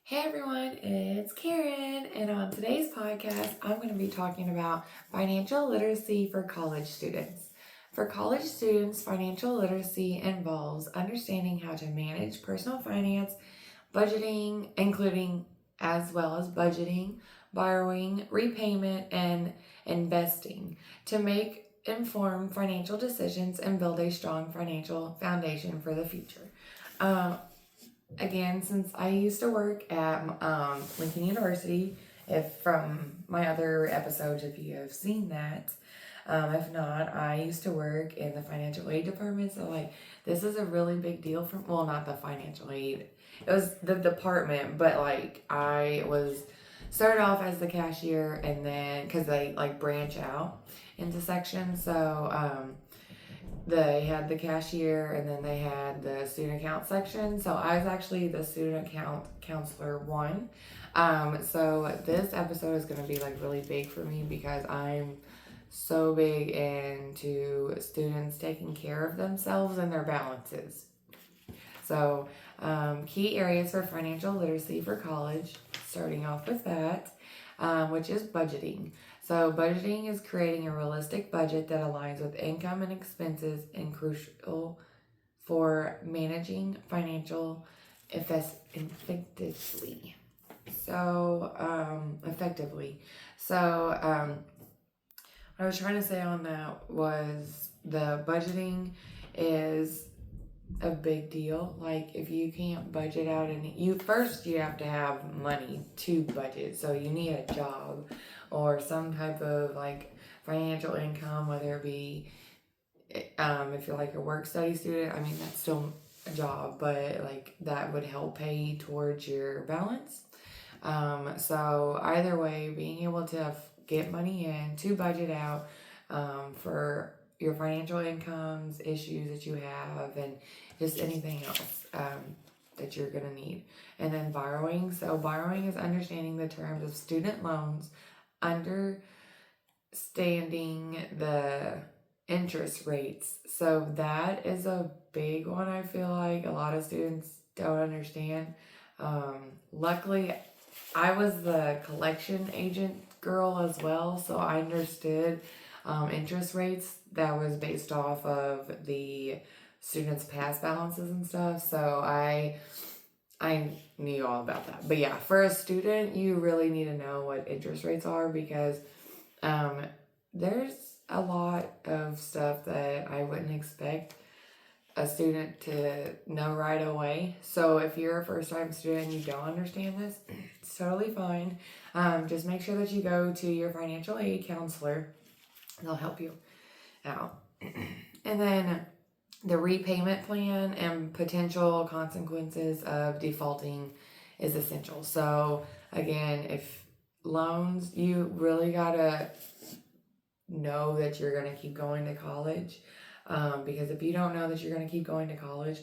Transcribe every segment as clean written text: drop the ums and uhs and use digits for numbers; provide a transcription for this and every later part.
Hey everyone, it's Karen, and on today's podcast, I'm going to be talking about financial literacy for college students. For college students, financial literacy involves understanding how to manage personal finance, budgeting, including as well as budgeting, borrowing, repayment, and investing to make informed financial decisions and build a strong financial foundation for the future. Um, Again, since I used to work at Lincoln University, if from my other episodes, if you have seen that, if not, I used to work in the financial aid department. So this is a really big deal for, well, not the financial aid, it was the department, but I was started off as the cashier, and then because they branch out into sections, so they had the cashier and then they had the student account section. So I was actually the student account counselor one. So this episode is going to be really big for me because I'm so big into students taking care of themselves and their balances. So, key areas for financial literacy for college, starting off with that, which is budgeting. So, budgeting is creating a realistic budget that aligns with income and expenses and crucial for managing financial effectively. Effectively. What I was trying to say on that was the budgeting is a big deal. If you can't budget out any, you have to have money to budget. So you need a job or some type of financial income, whether it be if you're a work study student. I mean, that's still a job, but that would help pay towards your balance. So either way, being able to get money in to budget out for your financial incomes, issues that you have, and just anything else that you're going to need. And then borrowing. So borrowing is understanding the terms of student loans, understanding the interest rates. So that is a big one. I feel like a lot of students don't understand. Luckily, I was the collection agent girl as well, so I understood interest rates that was based off of the students' past balances and stuff. So I knew all about that. But yeah, for a student, you really need to know what interest rates are because there's a lot of stuff that I wouldn't expect a student to know right away. So if you're a first time student and you don't understand this, it's totally fine. Just make sure that you go to your financial aid counselor. They'll help you out. And then the repayment plan and potential consequences of defaulting is essential. So again, if loans, you really gotta know that you're gonna keep going to college. Because if you don't know that you're going to keep going to college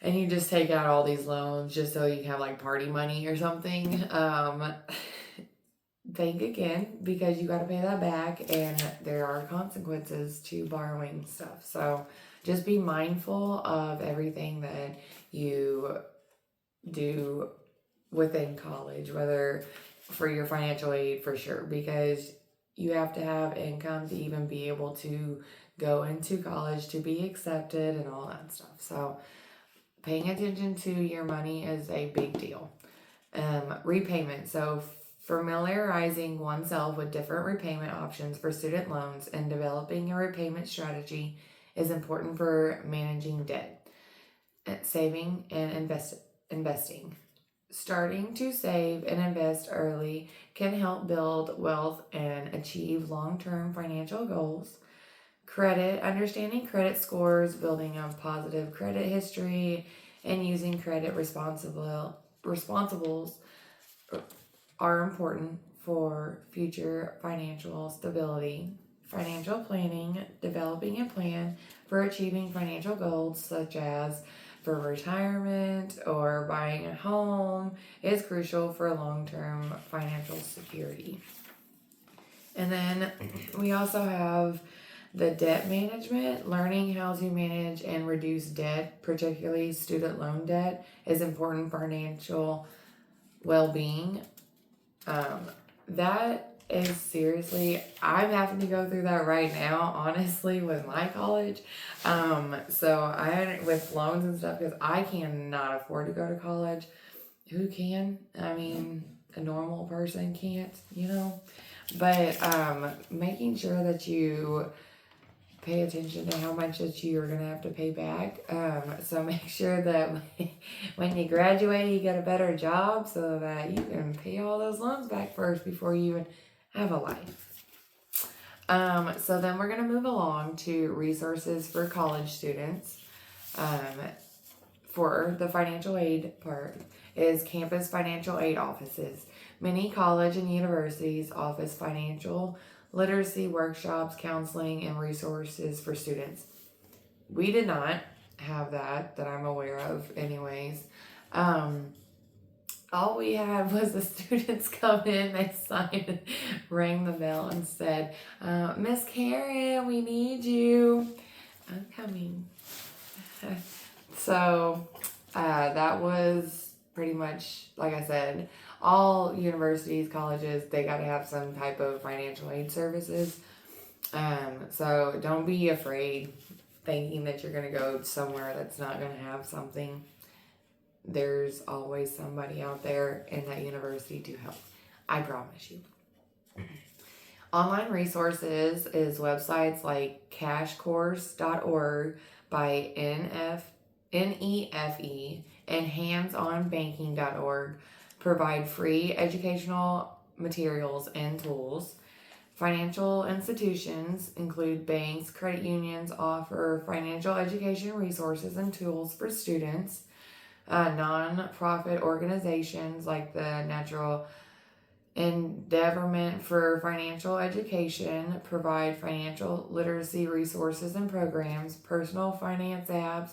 and you just take out all these loans just so you can have party money or something, think again because you got to pay that back and there are consequences to borrowing stuff. So just be mindful of everything that you do within college, whether for your financial aid for sure, because you have to have income to even be able to go into college, to be accepted, and all that stuff. So paying attention to your money is a big deal. Repayment. So familiarizing oneself with different repayment options for student loans and developing a repayment strategy is important for managing debt, saving, and investing. Starting to save and invest early can help build wealth and achieve long-term financial goals. Credit, understanding credit scores, building a positive credit history, and using credit responsibles are important for future financial stability. Financial planning, developing a plan for achieving financial goals such as for retirement or buying a home is crucial for long-term financial security. And then we also have The debt management, learning how to manage and reduce debt, particularly student loan debt, is important for financial well-being. That is seriously, I'm having to go through that right now, honestly, with my college. So I, with loans and stuff, because I cannot afford to go to college. Who can? I mean, a normal person can't, But making sure that you pay attention to how much that you are going to have to pay back. So make sure that when you graduate, you get a better job so that you can pay all those loans back first before you even have a life. So then we're going to move along to resources for college students. For the financial aid part is campus financial aid offices. Many college and universities offer financial literacy workshops, counseling, and resources for students. We did not have that I'm aware of anyways. All we had was the students come in, they signed, rang the bell and said, Miss Karen, we need you. I'm coming. So that was pretty much, like I said, all universities, colleges, they got to have some type of financial aid services. So don't be afraid thinking that you're going to go somewhere that's not going to have something. There's always somebody out there in that university to help. I promise you. Online resources is websites like cashcourse.org by NEFE and handsonbanking.org provide free educational materials and tools. Financial institutions include banks, credit unions offer financial education resources and tools for students. Non-profit organizations like the Natural Endowment for Financial Education provide financial literacy resources and programs. Personal finance apps,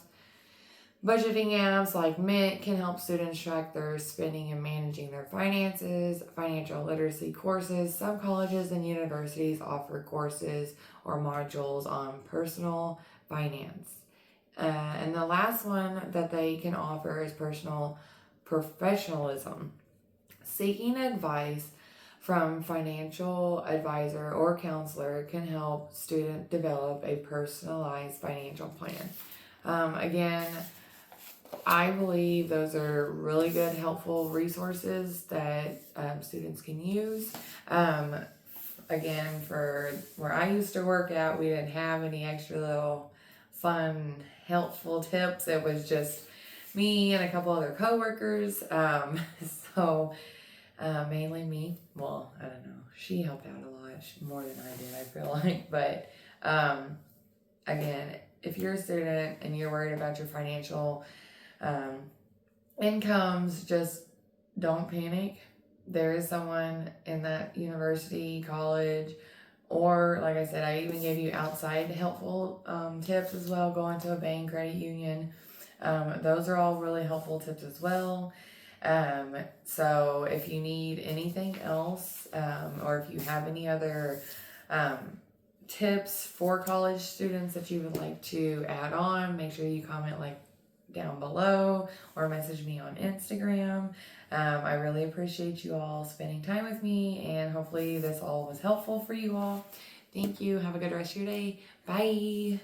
budgeting apps like Mint can help students track their spending and managing their finances. Financial literacy courses. Some colleges and universities offer courses or modules on personal finance. And the last one that they can offer is personal professionalism. Seeking advice from financial advisor or counselor can help student develop a personalized financial plan. Again, I believe those are really good, helpful resources that students can use. Again, for where I used to work at, we didn't have any extra little fun, helpful tips. It was just me and a couple other coworkers. Mainly me. Well, I don't know. She helped out a lot more than I did, I feel like. But again, if you're a student and you're worried about your financial incomes, just don't panic. There is someone in that university, college, or like I said, I even gave you outside helpful tips as well. Going to a bank, credit union. Those are all really helpful tips as well. So if you need anything else, or if you have any other tips for college students that you would like to add on, make sure you comment down below or message me on Instagram. I really appreciate you all spending time with me, and hopefully this all was helpful for you all. Thank you. Have a good rest of your day. Bye.